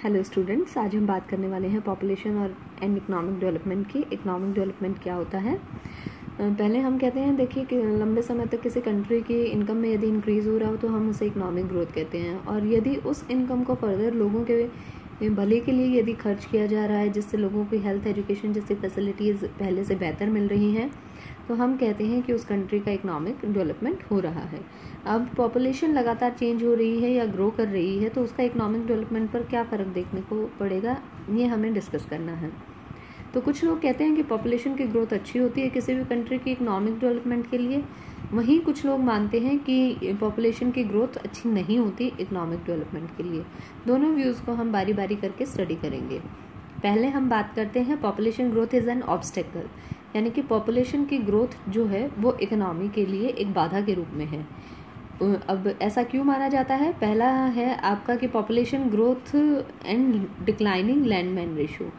Hello students, आज हम बात करने वाले हैं पॉपुलेशन और एंड इकोनॉमिक डेवलपमेंट की। इकोनॉमिक डेवलपमेंट क्या होता है? पहले हम कहते हैं, देखिए कि लंबे समय तक किसी कंट्री की इनकम में यदि इंक्रीज़ हो रहा हो तो हम उसे इकोनॉमिक ग्रोथ कहते हैं। और यदि उस इनकम को फर्दर लोगों के भले के लिए यदि खर्च किया जा रहा है, जिससे लोगों की हेल्थ, एजुकेशन जैसी फैसिलिटीज़ पहले से बेहतर मिल रही हैं, तो हम कहते हैं कि उस कंट्री का इकोनॉमिक डेवलपमेंट हो रहा है। अब पॉपुलेशन लगातार चेंज हो रही है या ग्रो कर रही है, तो उसका इकोनॉमिक डेवलपमेंट पर क्या फ़र्क देखने को पड़ेगा, ये हमें डिस्कस करना है। तो कुछ लोग कहते हैं कि पॉपुलेशन की ग्रोथ अच्छी होती है किसी भी कंट्री की इकोनॉमिक डेवलपमेंट के लिए, वहीं कुछ लोग मानते हैं कि पॉपुलेशन की ग्रोथ अच्छी नहीं होती इकोनॉमिक डेवलपमेंट के लिए। दोनों व्यूज़ को हम बारी बारी करके स्टडी करेंगे। पहले हम बात करते हैं population growth is an obstacle, यानी कि पॉपुलेशन की ग्रोथ जो है वो इकोनॉमी के लिए एक बाधा के रूप में है। अब ऐसा क्यों माना जाता है? पहला है आपका कि population growth and declining LAN MAN ratio,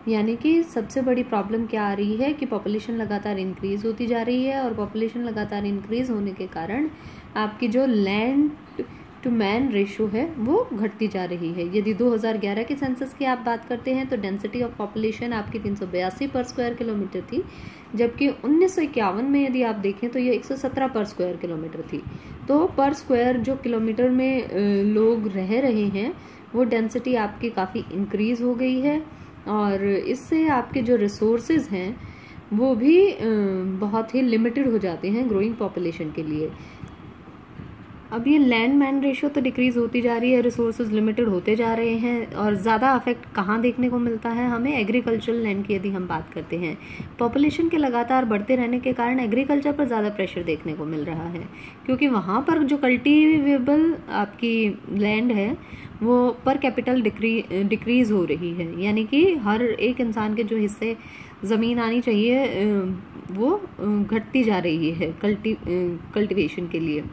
यानी कि सबसे बड़ी प्रॉब्लम क्या आ रही है कि पॉपुलेशन लगातार इंक्रीज़ होती जा रही है, और पॉपुलेशन लगातार इंक्रीज़ होने के कारण आपकी जो लैंड टू मैन रेशो है वो घटती जा रही है। यदि 2011 के सेंसस की आप बात करते हैं तो डेंसिटी ऑफ पॉपुलेशन आपकी 382 पर स्क्वायर किलोमीटर थी, जबकि 1951 में यदि आप देखें तो ये 117 पर स्क्वायर किलोमीटर थी। तो पर स्क्वायर जो किलोमीटर में लोग रह रहे हैं वो डेंसिटी आपकी काफ़ी इंक्रीज़ हो गई है, और इससे आपके जो रिसोर्सेज हैं वो भी बहुत ही लिमिटेड हो जाते हैं ग्रोइंग पॉपुलेशन के लिए। अब ये लैंड मैन रेशियो तो डिक्रीज होती जा रही है, रिसोर्सेज लिमिटेड होते जा रहे हैं, और ज़्यादा अफेक्ट कहाँ देखने को मिलता है हमें? एग्रीकल्चरल लैंड की यदि हम बात करते हैं, पॉपुलेशन के लगातार बढ़ते रहने के कारण एग्रीकल्चर पर ज़्यादा प्रेशर देखने को मिल रहा है, क्योंकि वहाँ पर जो कल्टीवेबल आपकी लैंड है वो पर कैपिटल डिक्रीज हो रही है, यानी कि हर एक इंसान के जो हिस्से ज़मीन आनी चाहिए वो घटती जा रही है कल्टीवेशन के लिए।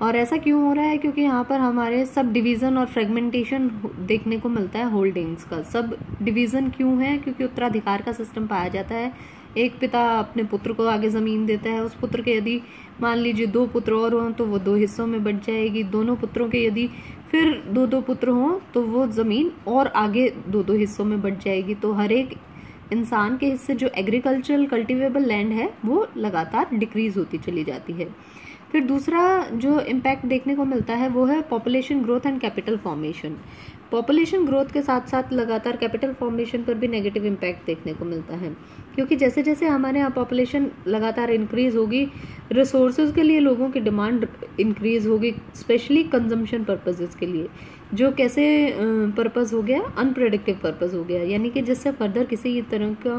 और ऐसा क्यों हो रहा है? क्योंकि यहाँ पर हमारे सब डिवीज़न और फ्रेगमेंटेशन देखने को मिलता है होल्डिंग्स का। सब डिवीज़न क्यों है? क्योंकि उत्तराधिकार का सिस्टम पाया जाता है। एक पिता अपने पुत्र को आगे ज़मीन देता है, उस पुत्र के यदि मान लीजिए 2 पुत्र और हों तो वो 2 हिस्सों में बंट जाएगी। दोनों पुत्रों के यदि फिर 2-2 पुत्र हों तो वो ज़मीन और आगे 2-2 हिस्सों में बंट जाएगी। तो हर एक इंसान के हिस्से जो एग्रीकल्चरल कल्टीवेबल लैंड है वो लगातार डिक्रीज होती चली जाती है। फिर दूसरा जो इम्पैक्ट देखने को मिलता है वो है population growth and capital formation. Population growth के साथ साथ लगातार कैपिटल फॉर्मेशन पर भी नेगेटिव इम्पैक्ट देखने को मिलता है, क्योंकि जैसे जैसे हमारे यहाँ पॉपुलेशन लगातार इंक्रीज होगी, रिसोर्सेज के लिए लोगों की डिमांड इंक्रीज होगी, स्पेशली कंजम्पशन पर्पजेज के लिए। जो कैसे पर्पज़ हो गया? अनप्रेडिक्टिव पर्पज़ हो गया, यानी कि जिससे फर्दर किसी तरह का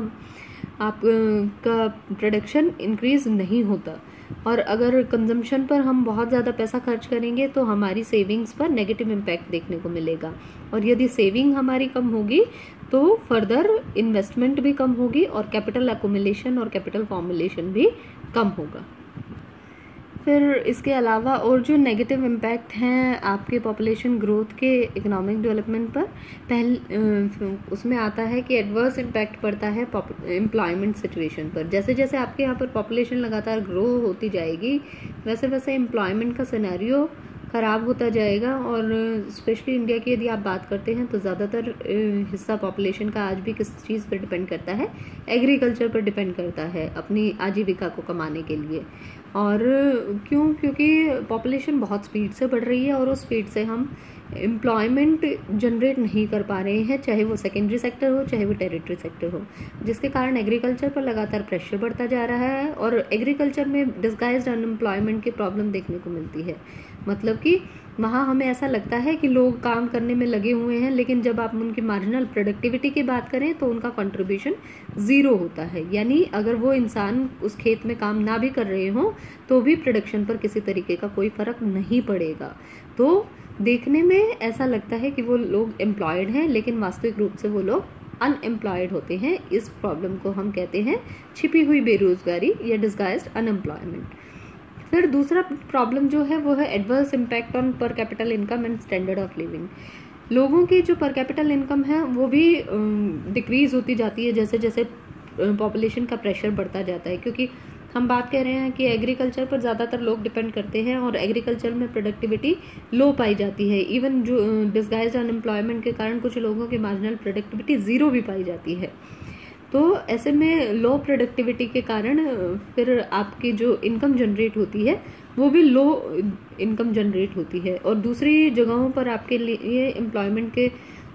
आपका प्रोडक्शन इंक्रीज नहीं होता। और अगर कंजम्पशन पर हम बहुत ज़्यादा पैसा खर्च करेंगे तो हमारी सेविंग्स पर नेगेटिव इम्पैक्ट देखने को मिलेगा, और यदि सेविंग हमारी कम होगी तो फर्दर इन्वेस्टमेंट भी कम होगी और कैपिटल एक्युमुलेशन और कैपिटल फॉर्मुलेशन भी कम होगा। फिर इसके अलावा और जो नेगेटिव इम्पैक्ट हैं आपके पॉपुलेशन ग्रोथ के इकोनॉमिक डेवलपमेंट पर, उसमें आता है कि एडवर्स इम्पैक्ट पड़ता है एम्प्लॉयमेंट सिचुएशन पर। जैसे जैसे आपके यहाँ पर पॉपुलेशन लगातार ग्रो होती जाएगी वैसे वैसे एम्प्लॉयमेंट का सिनेरियो ख़राब होता जाएगा। और स्पेशली इंडिया की यदि आप बात करते हैं तो ज़्यादातर हिस्सा पॉपुलेशन का आज भी किस चीज़ पर डिपेंड करता है? एग्रीकल्चर पर डिपेंड करता है अपनी आजीविका को कमाने के लिए। और क्यों? क्योंकि पॉपुलेशन बहुत स्पीड से बढ़ रही है और उस स्पीड से हम एम्प्लॉयमेंट जनरेट नहीं कर पा रहे हैं, चाहे वो सेकेंडरी सेक्टर हो चाहे वो टेरिटरी सेक्टर हो, जिसके कारण एग्रीकल्चर पर लगातार प्रेशर बढ़ता जा रहा है और एग्रीकल्चर में डिस्गाइज्ड अनएम्प्लॉयमेंट की प्रॉब्लम देखने को मिलती है। मतलब कि वहाँ हमें ऐसा लगता है कि लोग काम करने में लगे हुए हैं, लेकिन जब आप उनकी मार्जिनल प्रोडक्टिविटी की बात करें तो उनका कंट्रीब्यूशन 0 होता है। यानी अगर वो इंसान उस खेत में काम ना भी कर रहे हों तो भी प्रोडक्शन पर किसी तरीके का कोई फर्क नहीं पड़ेगा। तो देखने में ऐसा लगता है कि वो लोग एम्प्लॉयड हैं, लेकिन वास्तविक रूप से वो लोग अनएम्प्लॉयड होते हैं। इस प्रॉब्लम को हम कहते हैं छिपी हुई बेरोजगारी या डिस्गाइज्ड अनएम्प्लॉयमेंट। फिर दूसरा प्रॉब्लम जो है वो है एडवर्स इम्पैक्ट ऑन पर capital income and standard of living. लोगों की जो पर कैपिटल इनकम है वो भी डिक्रीज होती जाती है जैसे जैसे पॉपुलेशन का प्रेशर बढ़ता जाता है, क्योंकि हम बात कर रहे हैं कि एग्रीकल्चर पर ज़्यादातर लोग डिपेंड करते हैं और एग्रीकल्चर में प्रोडक्टिविटी लो पाई जाती है। इवन जो डिस्गाइज्ड अनएम्प्लॉयमेंट के कारण कुछ लोगों की मार्जिनल प्रोडक्टिविटी ज़ीरो भी पाई जाती है। तो ऐसे में लो प्रोडक्टिविटी के कारण फिर आपकी जो इनकम जनरेट होती है वो भी लो इनकम जनरेट होती है, और दूसरी जगहों पर आपके लिए एम्प्लॉयमेंट के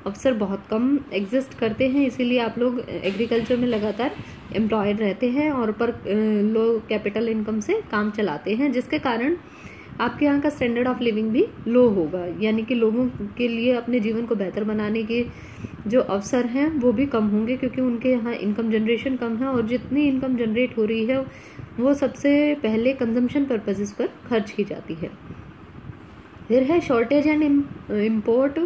अवसर बहुत कम एग्जिस्ट करते हैं, इसीलिए आप लोग एग्रीकल्चर में लगातार एम्प्लॉयड रहते हैं और पर लो कैपिटल इनकम से काम चलाते हैं, जिसके कारण आपके यहाँ का स्टैंडर्ड ऑफ लिविंग भी लो होगा, यानी कि लोगों के लिए अपने जीवन को बेहतर बनाने के जो अवसर हैं वो भी कम होंगे, क्योंकि उनके यहाँ इनकम जनरेशन कम है और जितनी इनकम जनरेट हो रही है वो सबसे पहले कंजम्पशन पर्पसेस पर खर्च की जाती है। फिर है shortage and import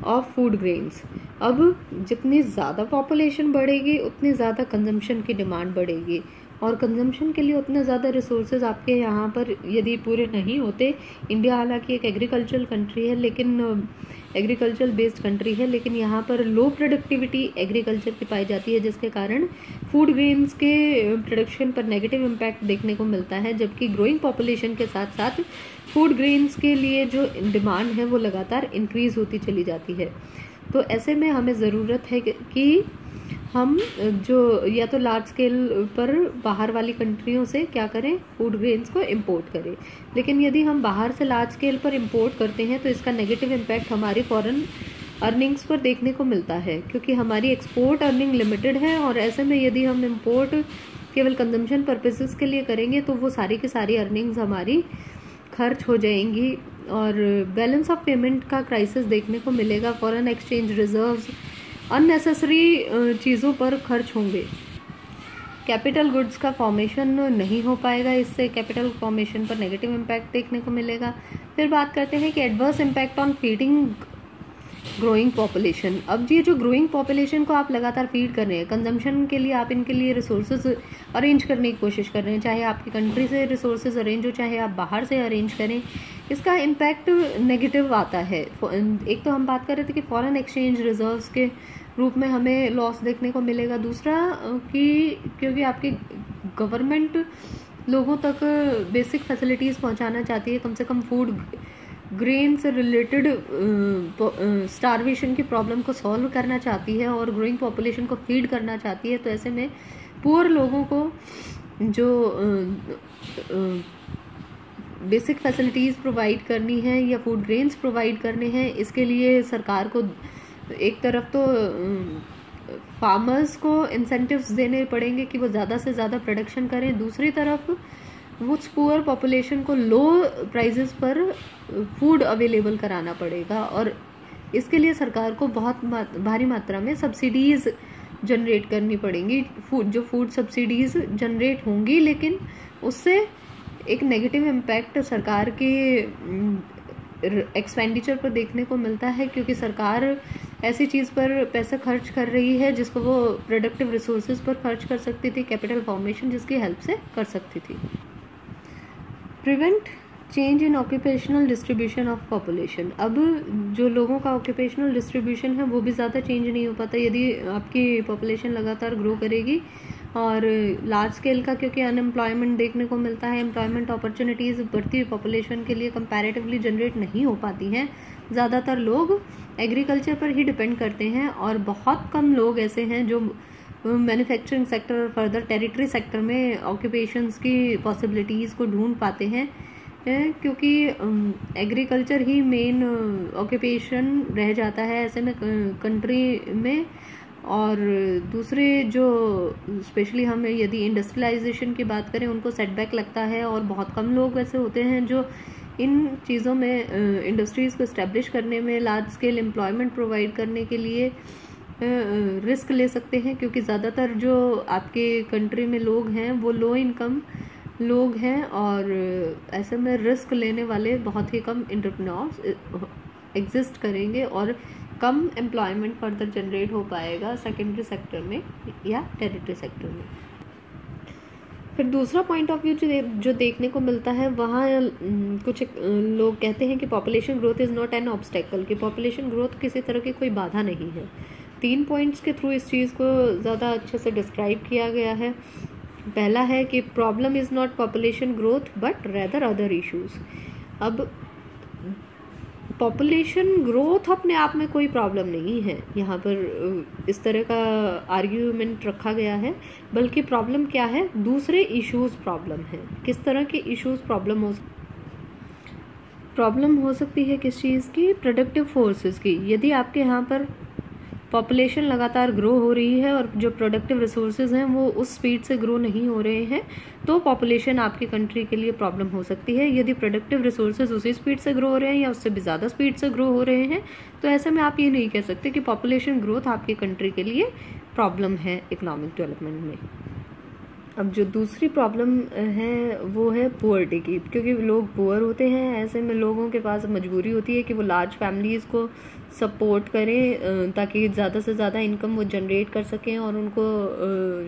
of food grains. अब जितनी ज़्यादा पॉपुलेशन बढ़ेगी उतनी ज़्यादा कंजम्पशन की डिमांड बढ़ेगी, और कंजम्पशन के लिए उतने ज़्यादा रिसोर्सेज आपके यहाँ पर यदि पूरे नहीं होते। इंडिया हालांकि एक एग्रीकल्चरल कंट्री है, लेकिन एग्रीकल्चर बेस्ड कंट्री है, लेकिन यहाँ पर लो प्रोडक्टिविटी एग्रीकल्चर की पाई जाती है, जिसके कारण फूड ग्रेन्स के प्रोडक्शन पर नेगेटिव इम्पैक्ट देखने को मिलता है, जबकि ग्रोइंग पॉपुलेशन के साथ साथ फूड ग्रेन्स के लिए जो डिमांड है वो लगातार इंक्रीज होती चली जाती है। तो ऐसे में हमें ज़रूरत है कि हम जो या तो लार्ज स्केल पर बाहर वाली कंट्रियों से क्या करें, फूड ग्रेन्स को इंपोर्ट करें। लेकिन यदि हम बाहर से लार्ज स्केल पर इंपोर्ट करते हैं तो इसका नेगेटिव इम्पैक्ट हमारी फॉरेन अर्निंग्स पर देखने को मिलता है, क्योंकि हमारी एक्सपोर्ट अर्निंग लिमिटेड है, और ऐसे में यदि हम इंपोर्ट केवल कंजम्पशन पर्पसेस के लिए करेंगे तो वो सारी की सारी अर्निंग्स हमारी खर्च हो जाएंगी और बैलेंस ऑफ पेमेंट का क्राइसिस देखने को मिलेगा। फॉरेन एक्सचेंज रिजर्व्स अननेसेसरी चीज़ों पर खर्च होंगे। कैपिटल गुड्स का फॉर्मेशन नहीं हो पाएगा, इससे कैपिटल फॉर्मेशन पर नेगेटिव इम्पैक्ट देखने को मिलेगा। फिर बात करते हैं कि adverse impact on feeding growing population. अब ये जो ग्रोइंग पॉपुलेशन को आप लगातार फीड कर रहे हैं, कंजम्पशन के लिए आप इनके लिए रिसोर्सेज अरेंज करने की कोशिश कर रहे हैं, चाहे आपकी कंट्री से रिसोर्सेज अरेंज हो चाहे आप बाहर से अरेंज करें, इसका इम्पैक्ट नेगेटिव आता है। एक तो हम बात कर रहे थे कि फॉरेन एक्सचेंज रिजर्व्स के रूप में हमें लॉस देखने को मिलेगा, दूसरा कि क्योंकि आपकी गवर्नमेंट लोगों तक बेसिक फैसिलिटीज़ पहुंचाना चाहती है, कम से कम फूड ग्रेन से रिलेटेड स्टारवेशन की प्रॉब्लम को सॉल्व करना चाहती है और ग्रोइंग पॉपुलेशन को फीड करना चाहती है। तो ऐसे में पुअर लोगों को जो बेसिक फैसिलिटीज़ प्रोवाइड करनी है या फूड ग्रेन्स प्रोवाइड करने हैं, इसके लिए सरकार को एक तरफ तो फार्मर्स को इंसेंटिव्स देने पड़ेंगे कि वो ज़्यादा से ज़्यादा प्रोडक्शन करें, दूसरी तरफ उस पुअर पॉपुलेशन को लो प्राइसेस पर फूड अवेलेबल कराना पड़ेगा, और इसके लिए सरकार को बहुत भारी मात्रा में सब्सिडीज़ जनरेट करनी पड़ेंगी। जो फूड सब्सिडीज़ जनरेट होंगी, लेकिन उससे एक नेगेटिव इम्पैक्ट सरकार के एक्सपेंडिचर पर देखने को मिलता है, क्योंकि सरकार ऐसी चीज़ पर पैसा खर्च कर रही है जिसको वो प्रोडक्टिव रिसोर्सेज पर खर्च कर सकती थी, कैपिटल फॉर्मेशन जिसकी हेल्प से कर सकती थी। Prevent change in occupational distribution of population. अब जो लोगों का ऑक्यूपेशनल डिस्ट्रीब्यूशन है वो भी ज़्यादा चेंज नहीं हो पाता यदि आपकी पॉपुलेशन लगातार ग्रो करेगी, और लार्ज स्केल का क्योंकि अनएम्प्लॉयमेंट देखने को मिलता है, एम्प्लॉयमेंट अपॉर्चुनिटीज़ बढ़ती हुई पॉपुलेशन के लिए कंपैरेटिवली जनरेट नहीं हो पाती हैं। ज़्यादातर लोग एग्रीकल्चर पर ही डिपेंड करते हैं और बहुत कम लोग ऐसे हैं जो मैन्युफैक्चरिंग सेक्टर और फर्दर टेरिटरी सेक्टर में ऑक्यूपेशंस की पॉसिबिलिटीज़ को ढूंढ पाते हैं, क्योंकि एग्रीकल्चर ही मेन ऑक्यूपेशन रह जाता है ऐसे में कंट्री में। और दूसरे जो स्पेशली हम यदि इंडस्ट्रियलाइजेशन की बात करें उनको सेटबैक लगता है, और बहुत कम लोग ऐसे होते हैं जो इन चीज़ों में इंडस्ट्रीज़ को इस्टेब्लिश करने में, लार्ज स्केल एम्प्लॉयमेंट प्रोवाइड करने के लिए रिस्क ले सकते हैं, क्योंकि ज़्यादातर जो आपके कंट्री में लोग हैं वो लो इनकम लोग हैं, और ऐसे में रिस्क लेने वाले बहुत ही कम एंटरप्रेन्योर्स एग्जिस्ट करेंगे और कम एम्प्लॉयमेंट फर्दर जनरेट हो पाएगा सेकेंडरी सेक्टर में या टेरिटरी सेक्टर में। फिर दूसरा पॉइंट ऑफ व्यू जो देखने को मिलता है, वहाँ कुछ लोग कहते हैं कि population growth is not an obstacle, कि पॉपुलेशन ग्रोथ किसी तरह की कोई बाधा नहीं है। 3 पॉइंट्स के थ्रू इस चीज़ को ज़्यादा अच्छे से डिस्क्राइब किया गया है। पहला है कि problem is not population growth but rather other issues. अब पॉपुलेशन ग्रोथ अपने आप में कोई प्रॉब्लम नहीं है, यहाँ पर इस तरह का आर्ग्यूमेंट रखा गया है, बल्कि प्रॉब्लम क्या है, दूसरे इश्यूज प्रॉब्लम है। किस तरह के इश्यूज प्रॉब्लम हो सकती है किस चीज़ की, प्रोडक्टिव फोर्सेस की। यदि आपके यहाँ पर पॉपुलेशन लगातार ग्रो हो रही है और जो प्रोडक्टिव रिसोर्सेज हैं वो उस स्पीड से ग्रो नहीं हो रहे हैं, तो पॉपुलेशन आपकी कंट्री के लिए प्रॉब्लम हो सकती है। यदि प्रोडक्टिव रिसोर्सेज उसी स्पीड से ग्रो हो रहे हैं या उससे भी ज़्यादा स्पीड से ग्रो हो रहे हैं, तो ऐसे में आप ये नहीं कह सकते कि पॉपुलेशन ग्रोथ आपकी कंट्री के लिए प्रॉब्लम है इकोनॉमिक डेवलपमेंट में। अब जो दूसरी प्रॉब्लम है वो है पुअर्टी की, क्योंकि लोग पुअर होते हैं, ऐसे में लोगों के पास मजबूरी होती है कि वो लार्ज फैमिलीज़ को सपोर्ट करें ताकि ज़्यादा से ज़्यादा इनकम वो जनरेट कर सकें और उनको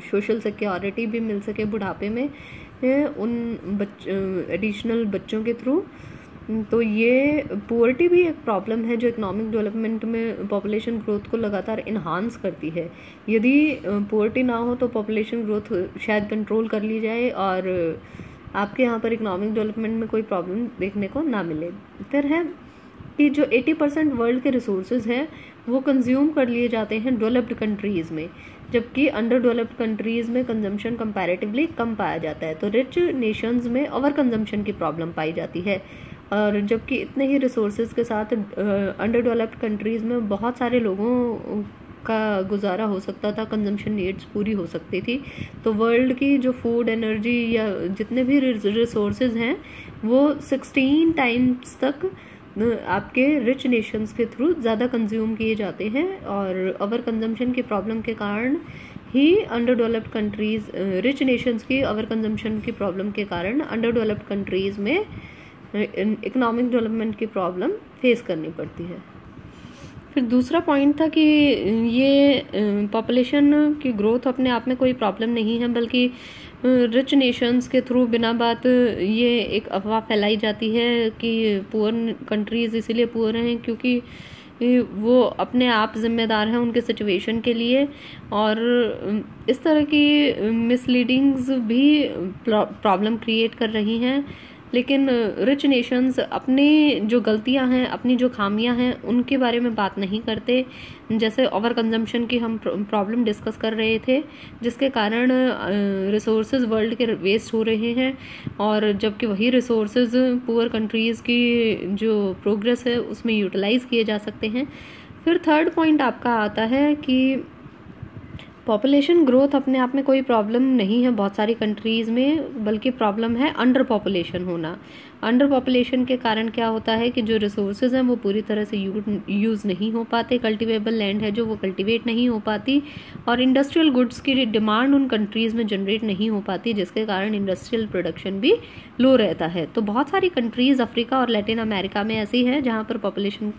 सोशल सिक्योरिटी भी मिल सके बुढ़ापे में उन एडिशनल बच्चों के थ्रू। तो ये पुअर्टी भी एक प्रॉब्लम है जो इकोनॉमिक डेवलपमेंट में पॉपुलेशन ग्रोथ को लगातार इन्हांस करती है। यदि पुअर्टी ना हो तो पॉपुलेशन ग्रोथ शायद कंट्रोल कर ली जाए और आपके यहाँ पर इकोनॉमिक डेवलपमेंट में कोई प्रॉब्लम देखने को ना मिले। फिर है कि जो 80% वर्ल्ड के रिसोर्सेज हैं वो कंज्यूम कर लिए जाते हैं डेवलप्ड कंट्रीज़ में, जबकि अंडर डेवलप्ड कंट्रीज़ में कंजम्पशन कंपैरेटिवली कम पाया जाता है। तो रिच नेशंस में ओवर कंजम्पशन की प्रॉब्लम पाई जाती है, और जबकि इतने ही रिसोर्सेज के साथ अंडर डेवलप्ड कंट्रीज़ में बहुत सारे लोगों का गुजारा हो सकता था, कंजम्पशन नीड्स पूरी हो सकती थी। तो वर्ल्ड की जो फूड, एनर्जी या जितने भी रिसोर्सेज हैं वो 16 टाइम्स तक आपके रिच नेशंस के थ्रू ज़्यादा कंज्यूम किए जाते हैं, और ओवर कंजम्पशन की प्रॉब्लम के कारण ही under developed countries, rich nations की ओवर कंजम्पशन की प्रॉब्लम के कारण अंडर डेवलप्ड कंट्रीज़ में इकोनॉमिक डेवलपमेंट की प्रॉब्लम फेस करनी पड़ती है। फिर दूसरा पॉइंट था कि ये पॉपुलेशन की ग्रोथ अपने आप में कोई प्रॉब्लम नहीं है, बल्कि रिच नेशंस के थ्रू बिना बात ये एक अफवाह फैलाई जाती है कि पुअर कंट्रीज़ इसीलिए पुअर हैं क्योंकि वो अपने आप जिम्मेदार हैं उनके सिचुएशन के लिए, और इस तरह की मिसलीडिंग्स भी प्रॉब्लम क्रिएट कर रही हैं। लेकिन रिच नेशंस अपनी जो गलतियां हैं, अपनी जो खामियां हैं, उनके बारे में बात नहीं करते। जैसे ओवर कंजम्पशन की हम प्रॉब्लम डिस्कस कर रहे थे, जिसके कारण रिसोर्सेज वर्ल्ड के वेस्ट हो रहे हैं, और जबकि वही रिसोर्सेज पुअर कंट्रीज़ की जो प्रोग्रेस है उसमें यूटिलाइज किए जा सकते हैं। फिर थर्ड पॉइंट आपका आता है कि पॉपुलेशन ग्रोथ अपने आप में कोई प्रॉब्लम नहीं है बहुत सारी कंट्रीज़ में, बल्कि प्रॉब्लम है अंडर पॉपुलेशन होना। अंडर पॉपुलेशन के कारण क्या होता है कि जो रिसोर्सेज हैं वो पूरी तरह से यूज़ नहीं हो पाते, कल्टीवेबल लैंड है जो वो कल्टीवेट नहीं हो पाती, और इंडस्ट्रियल गुड्स की डिमांड उन कंट्रीज़ में जनरेट नहीं हो पाती, जिसके कारण इंडस्ट्रियल प्रोडक्शन भी लो रहता है। तो बहुत सारी कंट्रीज़ अफ्रीका और लैटिन अमेरिका में ऐसी है जहाँ पर पॉपुलेशन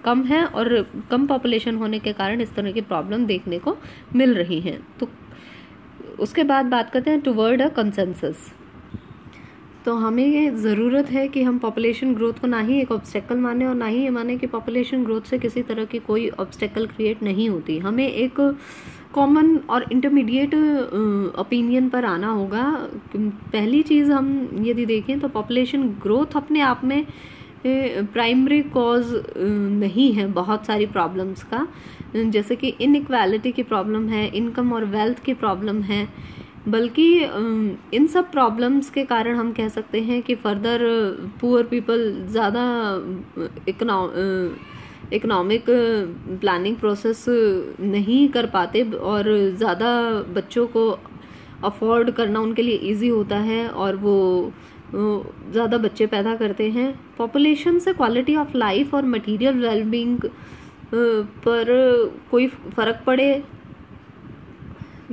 कम है, और कम पॉपुलेशन होने के कारण इस तरह की प्रॉब्लम देखने को मिल रही हैं। तो उसके बाद बात करते हैं टुवर्ड अ कंसेंसस। तो हमें ये ज़रूरत है कि हम पॉपुलेशन ग्रोथ को ना ही एक ऑब्स्टेकल माने और ना ही ये माने कि पॉपुलेशन ग्रोथ से किसी तरह की कोई ऑब्स्टेकल क्रिएट नहीं होती। हमें एक कॉमन और इंटरमीडिएट ओपिनियन पर आना होगा। पहली चीज़ हम यदि देखें तो पॉपुलेशन ग्रोथ अपने आप में प्राइमरी कॉज नहीं है बहुत सारी प्रॉब्लम्स का, जैसे कि इनइक्वालिटी की प्रॉब्लम है, इनकम और वेल्थ की प्रॉब्लम है, बल्कि इन सब प्रॉब्लम्स के कारण हम कह सकते हैं कि फर्दर पुअर पीपल ज़्यादा इकोनॉमिक प्लानिंग प्रोसेस नहीं कर पाते और ज़्यादा बच्चों को अफोर्ड करना उनके लिए इजी होता है और वो ज़्यादा बच्चे पैदा करते हैं। पॉपुलेशन से क्वालिटी ऑफ लाइफ और मटेरियल वेलबींग पर कोई फ़र्क पड़े,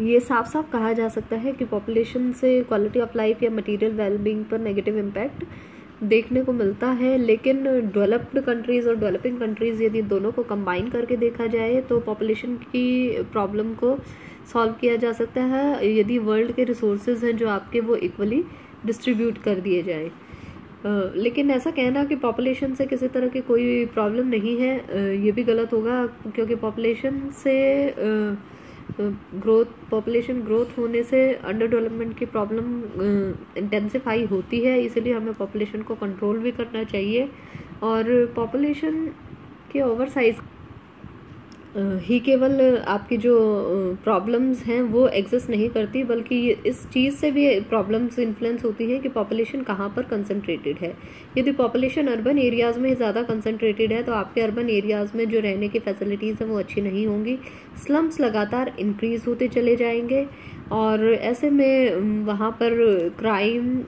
ये साफ साफ कहा जा सकता है कि पॉपुलेशन से क्वालिटी ऑफ लाइफ या मटेरियल वेलबींग पर नेगेटिव इम्पैक्ट देखने को मिलता है। लेकिन डेवलप्ड कंट्रीज़ और डेवलपिंग कंट्रीज़ यदि दोनों को कंबाइन करके देखा जाए तो पॉपुलेशन की प्रॉब्लम को सॉल्व किया जा सकता है यदि वर्ल्ड के रिसोर्सेज हैं जो आपके वो इक्वली डिस्ट्रीब्यूट कर दिए जाएं। लेकिन ऐसा कहना कि पॉपुलेशन से किसी तरह की कोई प्रॉब्लम नहीं है ये भी गलत होगा, क्योंकि पॉपुलेशन से पॉपुलेशन ग्रोथ होने से अंडर डेवलपमेंट की प्रॉब्लम इंटेंसिफाई होती है, इसलिए हमें पॉपुलेशन को कंट्रोल भी करना चाहिए। और पॉपुलेशन के ओवर साइज ही केवल आपकी जो प्रॉब्लम्स हैं वो एग्जिस्ट नहीं करती, बल्कि इस चीज़ से भी प्रॉब्लम्स इन्फ्लुएंस होती हैं कि पॉपुलेशन कहाँ पर कंसंट्रेटेड है। यदि पॉपुलेशन अर्बन एरियाज़ में ज़्यादा कंसंट्रेटेड है तो आपके अर्बन एरियाज़ में जो रहने की फैसिलिटीज़ हैं वो अच्छी नहीं होंगी, स्लम्स लगातार इंक्रीज़ होते चले जाएंगे और ऐसे में वहाँ पर क्राइम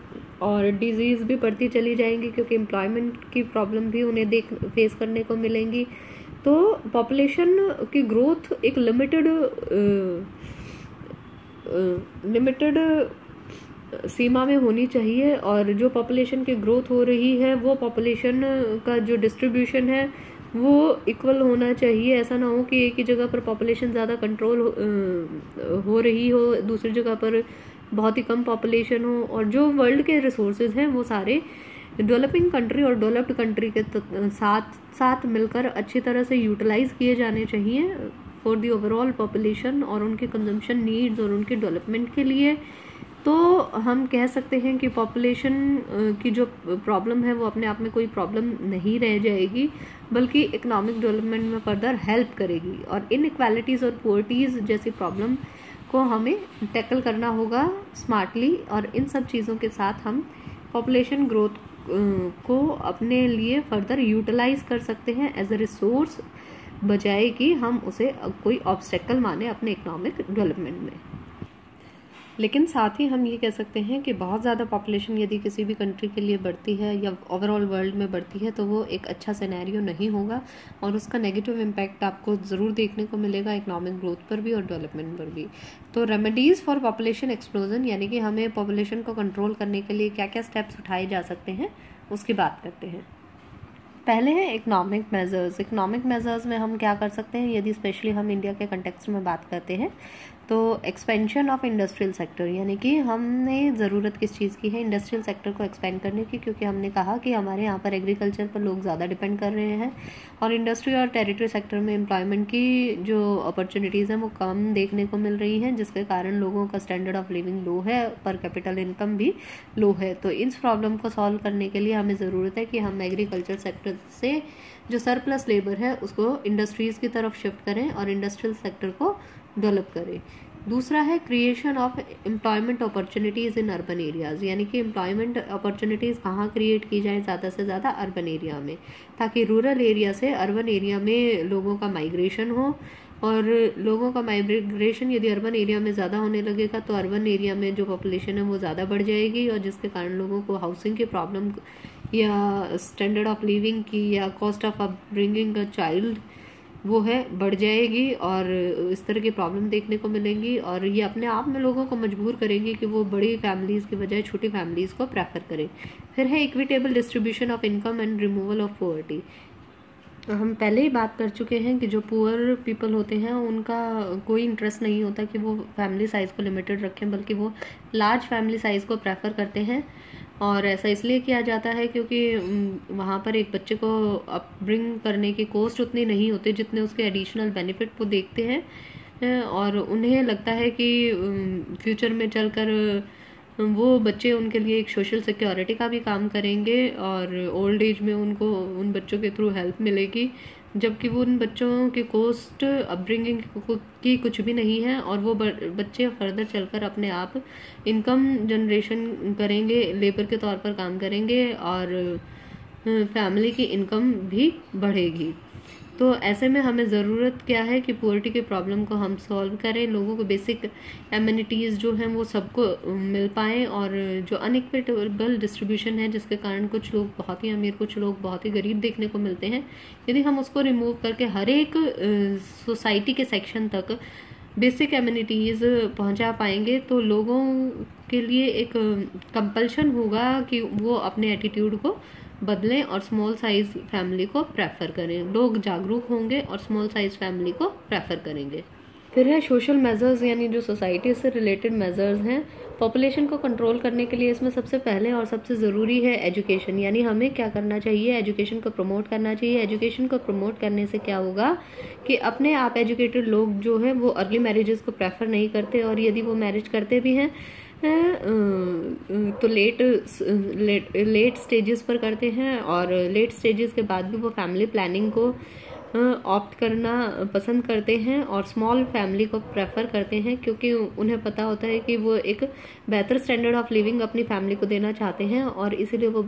और डिजीज़ भी बढ़ती चली जाएंगी, क्योंकि एम्प्लॉयमेंट की प्रॉब्लम भी उन्हें फेस करने को मिलेंगी। तो पॉपुलेशन की ग्रोथ एक लिमिटेड सीमा में होनी चाहिए, और जो पॉपुलेशन की ग्रोथ हो रही है वो पॉपुलेशन का जो डिस्ट्रीब्यूशन है वो इक्वल होना चाहिए। ऐसा ना हो कि एक ही जगह पर पॉपुलेशन ज़्यादा कंट्रोल हो रही हो, दूसरी जगह पर बहुत ही कम पॉपुलेशन हो, और जो वर्ल्ड के रिसोर्सेज हैं वो सारे डेवलपिंग कंट्री और डेवलप्ड कंट्री के साथ मिलकर अच्छी तरह से यूटिलाइज किए जाने चाहिए फॉर दी ओवरऑल पॉपुलेशन और उनके कंजम्पशन नीड्स और उनके डेवलपमेंट के लिए। तो हम कह सकते हैं कि पॉपुलेशन की जो प्रॉब्लम है वो अपने आप में कोई प्रॉब्लम नहीं रह जाएगी, बल्कि इकोनॉमिक डेवलपमेंट में फर्दर हेल्प करेगी। और इनइक्वालिटीज़ और पुअर्टीज़ जैसी प्रॉब्लम को हमें टैकल करना होगा स्मार्टली, और इन सब चीज़ों के साथ हम पॉपुलेशन ग्रोथ को अपने लिए फर्दर यूटिलाइज कर सकते हैं एज अ रिसोर्स, बजाय कि हम उसे कोई ऑब्स्टेकल माने अपने इकोनॉमिक डेवलपमेंट में। लेकिन साथ ही हम ये कह सकते हैं कि बहुत ज़्यादा पॉपुलेशन यदि किसी भी कंट्री के लिए बढ़ती है या ओवरऑल वर्ल्ड में बढ़ती है तो वो एक अच्छा सिनेरियो नहीं होगा, और उसका नेगेटिव इम्पैक्ट आपको ज़रूर देखने को मिलेगा इकोनॉमिक ग्रोथ पर भी और डेवलपमेंट पर भी। तो रेमेडीज़ फॉर पॉपुलेशन एक्सप्लोजन, यानी कि हमें पॉपुलेशन को कंट्रोल करने के लिए क्या क्या स्टेप्स उठाए जा सकते हैं उसकी बात करते हैं। पहले है इकोनॉमिक मेजर्स। इकोनॉमिक मेजर्स में हम क्या कर सकते हैं, यदि स्पेशली हम इंडिया के कंटेक्स्ट में बात करते हैं तो एक्सपेंशन ऑफ इंडस्ट्रियल सेक्टर, यानी कि हमने ज़रूरत किस चीज़ की है इंडस्ट्रियल सेक्टर को एक्सपेंड करने की, क्योंकि हमने कहा कि हमारे यहाँ पर एग्रीकल्चर पर लोग ज़्यादा डिपेंड कर रहे हैं और इंडस्ट्री और टेरिटरी सेक्टर में एम्प्लॉयमेंट की जो अपॉर्चुनिटीज़ हैं वो कम देखने को मिल रही हैं, जिसके कारण लोगों का स्टैंडर्ड ऑफ लिविंग लो है, पर कैपिटल इनकम भी लो है। तो इस प्रॉब्लम को सॉल्व करने के लिए हमें ज़रूरत है कि हम एग्रीकल्चर सेक्टर से जो सरप्लस लेबर है उसको इंडस्ट्रीज़ की तरफ शिफ्ट करें और इंडस्ट्रियल सेक्टर को डेवलप करें। दूसरा है creation of employment opportunities in urban areas, यानी कि एम्प्लॉयमेंट अपॉर्चुनिटीज़ कहाँ क्रिएट की जाए ज़्यादा से ज़्यादा अर्बन एरिया में, ताकि रूरल एरिया से अर्बन एरिया में लोगों का माइग्रेशन हो। और लोगों का माइग्रेशन यदि अर्बन एरिया में ज़्यादा होने लगेगा तो अर्बन एरिया में जो पॉपुलेशन है वो ज़्यादा बढ़ जाएगी, और जिसके कारण लोगों को हाउसिंग की प्रॉब्लम या स्टैंडर्ड ऑफ लिविंग की या cost of upbringing a child वो है बढ़ जाएगी, और इस तरह की प्रॉब्लम देखने को मिलेंगी, और ये अपने आप में लोगों को मजबूर करेंगी कि वो बड़ी फैमिलीज़ की बजाय छोटी फैमिलीज़ को प्रेफर करें। फिर है equitable distribution of income and removal of poverty. हम पहले ही बात कर चुके हैं कि जो पुअर पीपल होते हैं उनका कोई इंटरेस्ट नहीं होता कि वो फैमिली साइज़ को लिमिटेड रखें, बल्कि वो लार्ज फैमिली साइज़ को प्रेफर करते हैं। और ऐसा इसलिए किया जाता है क्योंकि वहाँ पर एक बच्चे को अपब्रिंग करने की कॉस्ट उतनी नहीं होती जितने उसके एडिशनल बेनिफिट वो देखते हैं, और उन्हें लगता है कि फ्यूचर में चलकर वो बच्चे उनके लिए एक सोशल सिक्योरिटी का भी काम करेंगे, और ओल्ड एज में उनको उन बच्चों के थ्रू हेल्प मिलेगी, जबकि वो उन बच्चों की कॉस्ट अपब्रिंगिंग की कुछ भी नहीं है, और वो बच्चे फर्दर चलकर अपने आप इनकम जनरेशन करेंगे, लेबर के तौर पर काम करेंगे, और फैमिली की इनकम भी बढ़ेगी। तो ऐसे में हमें ज़रूरत क्या है कि पुअर्टी के प्रॉब्लम को हम सॉल्व करें, लोगों को बेसिक एमिनिटीज़ जो हैं वो सबको मिल पाएँ, और जो अनइक्विटेबल डिस्ट्रीब्यूशन है जिसके कारण कुछ लोग बहुत ही अमीर कुछ लोग बहुत ही गरीब देखने को मिलते हैं, यदि हम उसको रिमूव करके हर एक सोसाइटी के सेक्शन तक बेसिक एमिनिटीज़ पहुंचा पाएंगे तो लोगों के लिए एक कंपल्शन होगा कि वो अपने एटीट्यूड को बदलें और स्मॉल साइज फैमिली को प्रेफर करें। लोग जागरूक होंगे और स्मॉल साइज फैमिली को प्रेफर करेंगे। फिर है सोशल मेजर्स, यानी जो सोसाइटी से रिलेटेड मेजर्स हैं पॉपुलेशन को कंट्रोल करने के लिए। इसमें सबसे पहले और सबसे ज़रूरी है एजुकेशन, यानी हमें क्या करना चाहिए, एजुकेशन को प्रमोट करना चाहिए। एजुकेशन को प्रमोट करने से क्या होगा कि अपने आप एजुकेटेड लोग जो है वो अर्ली मैरिजेस को प्रेफर नहीं करते, और यदि वो मैरिज करते भी हैं तो लेट स्टेजेस पर करते हैं, और लेट स्टेजेस के बाद भी वो फैमिली प्लानिंग को ऑप्ट करना पसंद करते हैं और स्मॉल फैमिली को प्रेफर करते हैं, क्योंकि उन्हें पता होता है कि वो एक बेहतर स्टैंडर्ड ऑफ लिविंग अपनी फैमिली को देना चाहते हैं, और इसीलिए वो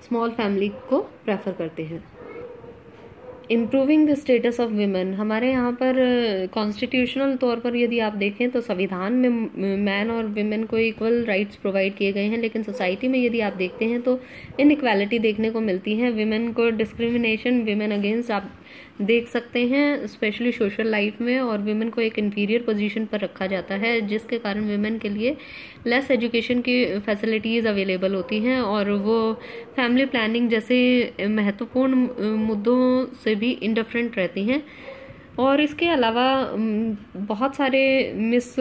स्मॉल फैमिली को प्रेफर करते हैं। Improving the status of women, हमारे यहाँ पर कॉन्स्टिट्यूशनल तौर पर यदि आप देखें तो संविधान में मैन और विमेन को इक्वल राइट्स प्रोवाइड किए गए हैं, लेकिन सोसाइटी में यदि आप देखते हैं तो इनइक्वालिटी देखने को मिलती है। विमेन को डिस्क्रिमिनेशन, विमेन अगेंस्ट आप देख सकते हैं स्पेशली सोशल लाइफ में, और विमेन को एक इंफीरियर पोजीशन पर रखा जाता है, जिसके कारण विमेन के लिए लेस एजुकेशन की फैसिलिटीज़ अवेलेबल होती हैं, और वो फैमिली प्लानिंग जैसे महत्वपूर्ण मुद्दों से भी इंडिफरेंट रहती हैं। और इसके अलावा बहुत सारे मिस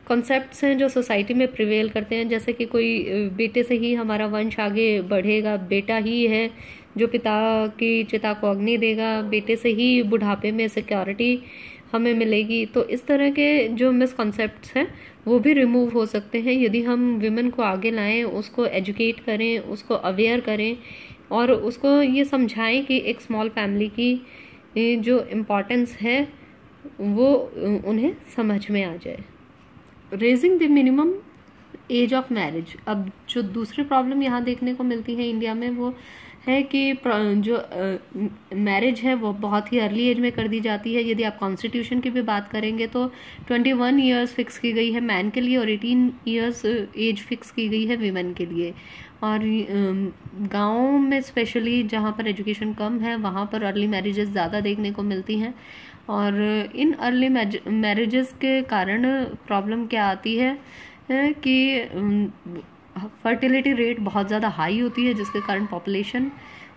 कॉन्सेप्ट्स हैं जो सोसाइटी में प्रिवेल करते हैं, जैसे कि कोई बेटे से ही हमारा वंश आगे बढ़ेगा, बेटा ही है जो पिता की चिता को अग्नि देगा, बेटे से ही बुढ़ापे में सिक्योरिटी हमें मिलेगी। तो इस तरह के जो मिसकॉन्सेप्ट्स हैं वो भी रिमूव हो सकते हैं यदि हम विमेन को आगे लाएं, उसको एजुकेट करें, उसको अवेयर करें, और उसको ये समझाएं कि एक स्मॉल फैमिली की जो इम्पोर्टेंस है वो उन्हें समझ में आ जाए। Raising the minimum age of marriage, अब जो दूसरी प्रॉब्लम यहाँ देखने को मिलती है इंडिया में वो है कि जो मैरिज है वो बहुत ही अर्ली एज में कर दी जाती है। यदि आप कॉन्स्टिट्यूशन की भी बात करेंगे तो 21 इयर्स फिक्स की गई है मैन के लिए और 18 इयर्स एज फिक्स की गई है वीमेन के लिए। और गाँव में स्पेशली जहाँ पर एजुकेशन कम है वहाँ पर अर्ली मैरिजेस ज़्यादा देखने को मिलती हैं, और इन अर्ली मैरिजेस के कारण प्रॉब्लम क्या आती है कि फर्टिलिटी रेट बहुत ज़्यादा हाई होती है, जिसके कारण पॉपुलेशन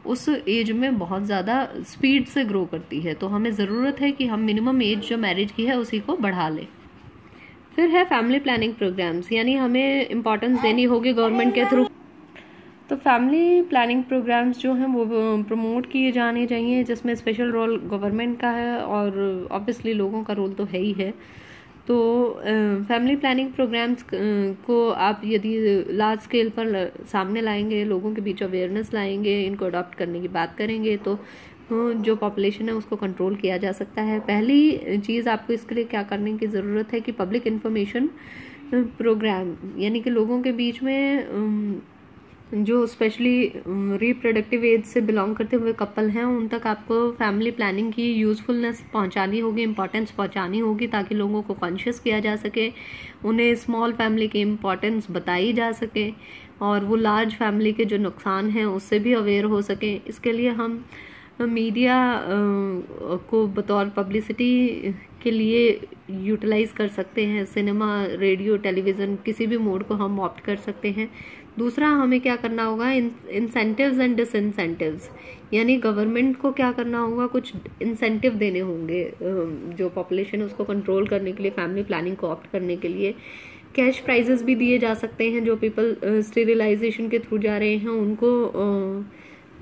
उस एज में बहुत ज़्यादा स्पीड से ग्रो करती है। तो हमें ज़रूरत है कि हम मिनिमम एज जो मैरिज की है उसी को बढ़ा लें। फिर है फैमिली प्लानिंग प्रोग्राम्स, यानी हमें इम्पोर्टेंस देनी होगी गवर्नमेंट के थ्रू। तो फैमिली प्लानिंग प्रोग्राम्स जो हैं वो प्रमोट किए जाने चाहिए, जिसमें स्पेशल रोल गवर्नमेंट का है और ऑब्वियसली लोगों का रोल तो है ही है। तो फैमिली प्लानिंग प्रोग्राम्स को आप यदि लार्ज स्केल पर सामने लाएंगे, लोगों के बीच अवेयरनेस लाएंगे, इनको अडॉप्ट करने की बात करेंगे, तो जो पॉपुलेशन है उसको कंट्रोल किया जा सकता है। पहली चीज़ आपको इसके लिए क्या करने की ज़रूरत है कि पब्लिक इन्फॉर्मेशन प्रोग्राम, यानी कि लोगों के बीच में जो स्पेशली रिप्रोडक्टिव एज से बिलोंग करते हुए कपल हैं उन तक आपको फैमिली प्लानिंग की यूज़फुलनेस पहुंचानी होगी, इम्पॉर्टेंस पहुंचानी होगी, ताकि लोगों को कॉन्शियस किया जा सके, उन्हें स्मॉल फैमिली की इम्पॉर्टेंस बताई जा सके, और वो लार्ज फैमिली के जो नुकसान हैं उससे भी अवेयर हो सके। इसके लिए हम मीडिया को बतौर पब्लिसिटी के लिए यूटिलाइज कर सकते हैं, सिनेमा, रेडियो, टेलीविज़न, किसी भी मोड को हम ऑप्ट कर सकते हैं। दूसरा हमें क्या करना होगा, इंसेंटिव्स एंड डिसइंसेंटिव्स, यानी गवर्नमेंट को क्या करना होगा, कुछ इंसेंटिव देने होंगे जो पॉपुलेशन है उसको कंट्रोल करने के लिए, फैमिली प्लानिंग को ऑप्ट करने के लिए। कैश प्राइजेस भी दिए जा सकते हैं जो पीपल स्टेरिलाइजेशन के थ्रू जा रहे हैं उनको,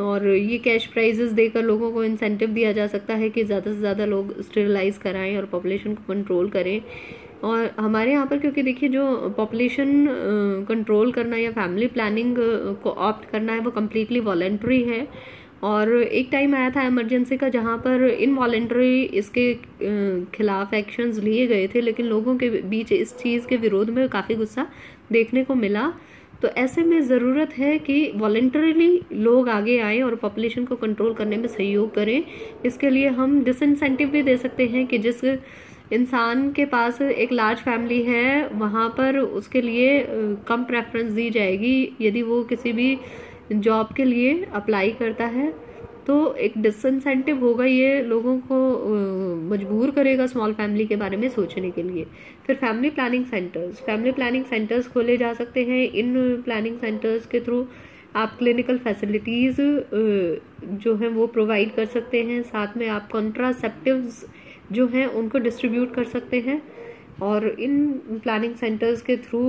और ये कैश प्राइजेस देकर लोगों को इंसेंटिव दिया जा सकता है कि ज़्यादा से ज़्यादा लोग स्टेरिलाइज कराएं और पॉपुलेशन को कंट्रोल करें। और हमारे यहाँ पर क्योंकि देखिए जो पॉपुलेशन कंट्रोल करना या फैमिली प्लानिंग को ऑप्ट करना है वो कम्प्लीटली वॉलंटरी है, और एक टाइम आया था इमरजेंसी का जहाँ पर इनवॉलंटरी इसके खिलाफ एक्शंस लिए गए थे, लेकिन लोगों के बीच इस चीज़ के विरोध में काफ़ी गुस्सा देखने को मिला। तो ऐसे में ज़रूरत है कि वॉलंटरीली लोग आगे आए और पॉपुलेशन को कंट्रोल करने में सहयोग करें। इसके लिए हम डिसइंसेंटिव भी दे सकते हैं कि जिस इंसान के पास एक लार्ज फैमिली है वहाँ पर उसके लिए कम प्रेफरेंस दी जाएगी यदि वो किसी भी जॉब के लिए अप्लाई करता है, तो एक डिसइंसेंटिव होगा, ये लोगों को मजबूर करेगा स्मॉल फैमिली के बारे में सोचने के लिए। फिर फैमिली प्लानिंग सेंटर्स खोले जा सकते हैं। इन प्लानिंग सेंटर्स के थ्रू आप क्लिनिकल फैसिलिटीज़ जो हैं वो प्रोवाइड कर सकते हैं, साथ में आप कॉन्ट्रासेप्टिव्स जो हैं उनको डिस्ट्रीब्यूट कर सकते हैं, और इन प्लानिंग सेंटर्स के थ्रू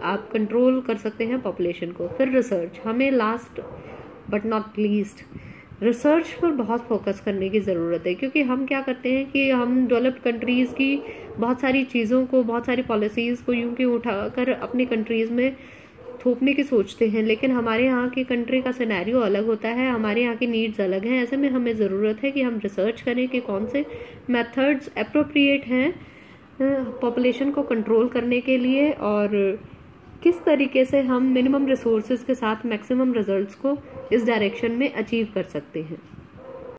आप कंट्रोल कर सकते हैं पॉपुलेशन को। फिर रिसर्च, हमें last but not least research पर बहुत फोकस करने की ज़रूरत है, क्योंकि हम क्या करते हैं कि हम डेवलप्ड कंट्रीज़ की बहुत सारी चीज़ों को, बहुत सारी पॉलिसीज़ को यूं कि उठाकर अपनी कंट्रीज़ में थोपने की सोचते हैं, लेकिन हमारे यहाँ की कंट्री का सिनेरियो अलग होता है, हमारे यहाँ की नीड्स अलग हैं। ऐसे में हमें ज़रूरत है कि हम रिसर्च करें कि कौन से मेथड्स अप्रोप्रिएट हैं पॉपुलेशन को कंट्रोल करने के लिए, और किस तरीके से हम मिनिमम रिसोर्सेज के साथ मैक्सिमम रिजल्ट्स को इस डायरेक्शन में अचीव कर सकते हैं।